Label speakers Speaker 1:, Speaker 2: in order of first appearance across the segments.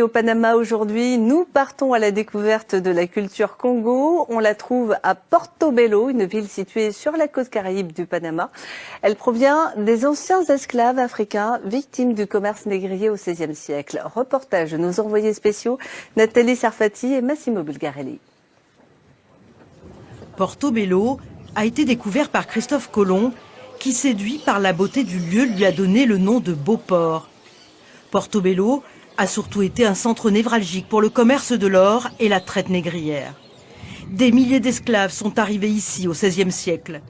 Speaker 1: au Panama aujourd'hui. Nous partons à la découverte de la culture Congo. On la trouve à Portobello, une ville située sur la côte caraïbe du Panama. Elle provient des anciens esclaves africains victimes du commerce négrier au XVIe siècle. Reportage de nos envoyés spéciaux Nathalie Sarfati et Massimo Bulgarelli.
Speaker 2: Portobello a été découvert par Christophe Colomb, qui, séduit par la beauté du lieu, lui a donné le nom de Beauport. Portobello a surtout été un centre névralgique pour le commerce de l'or et la traite négrière. Des milliers d'esclaves sont arrivés ici au XVIe siècle.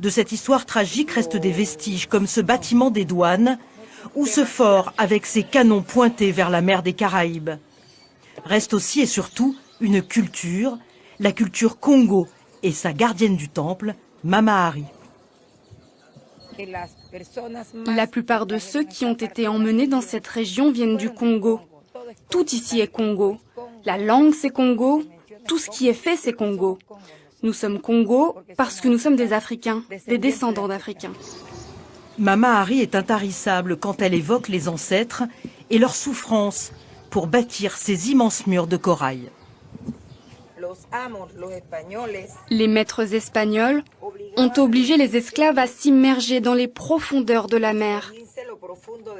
Speaker 2: De cette histoire tragique restent des vestiges comme ce bâtiment des douanes ou ce fort avec ses canons pointés vers la mer des Caraïbes. Reste aussi et surtout une culture, la culture Congo et sa gardienne du temple, Mama Hari.
Speaker 3: La plupart de ceux qui ont été emmenés dans cette région viennent du Congo. Tout ici est Congo. La langue c'est Congo, tout ce qui est fait c'est Congo. Nous sommes Congo parce que nous sommes des Africains, des descendants d'Africains.
Speaker 2: Mama Hari est intarissable quand elle évoque les ancêtres et leurs souffrances pour bâtir ces immenses murs de corail.
Speaker 3: Les maîtres espagnols ont obligé les esclaves à s'immerger dans les profondeurs de la mer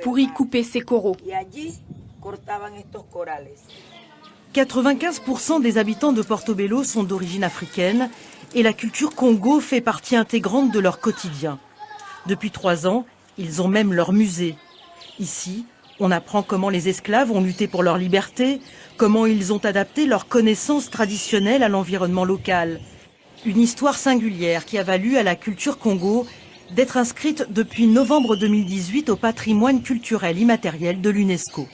Speaker 3: pour y couper ces coraux.
Speaker 2: 95% des habitants de Portobello sont d'origine africaine et la culture Congo fait partie intégrante de leur quotidien. Depuis 3 ans, ils ont même leur musée. Ici, on apprend comment les esclaves ont lutté pour leur liberté, comment ils ont adapté leurs connaissances traditionnelles à l'environnement local. Une histoire singulière qui a valu à la culture Congo d'être inscrite depuis novembre 2018 au patrimoine culturel immatériel de l'UNESCO.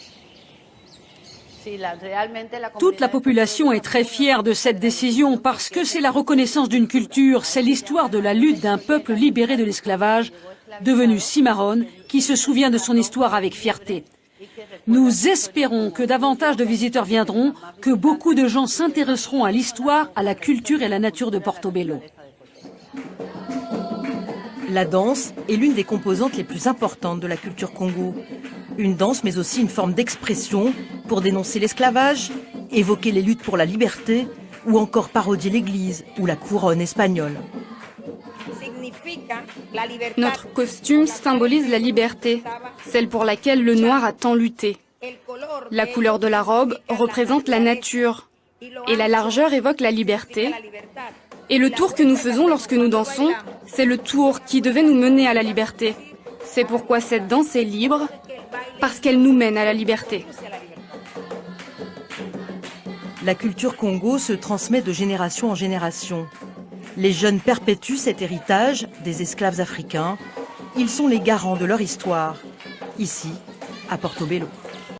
Speaker 4: Toute la population est très fière de cette décision parce que c'est la reconnaissance d'une culture, c'est l'histoire de la lutte d'un peuple libéré de l'esclavage, devenu cimarron, qui se souvient de son histoire avec fierté. Nous espérons que davantage de visiteurs viendront, que beaucoup de gens s'intéresseront à l'histoire, à la culture et à la nature de Portobello.
Speaker 2: La danse est l'une des composantes les plus importantes de la culture Congo. Une danse, mais aussi une forme d'expression pour dénoncer l'esclavage, évoquer les luttes pour la liberté ou encore parodier l'église ou la couronne espagnole.
Speaker 3: Notre costume symbolise la liberté, celle pour laquelle le noir a tant lutté. La couleur de la robe représente la nature et la largeur évoque la liberté. Et le tour que nous faisons lorsque nous dansons, c'est le tour qui devait nous mener à la liberté. C'est pourquoi cette danse est libre, parce qu'elle nous mène à la liberté.
Speaker 2: La culture Congo se transmet de génération en génération. Les jeunes perpétuent cet héritage des esclaves africains. Ils sont les garants de leur histoire, ici, à Portobello.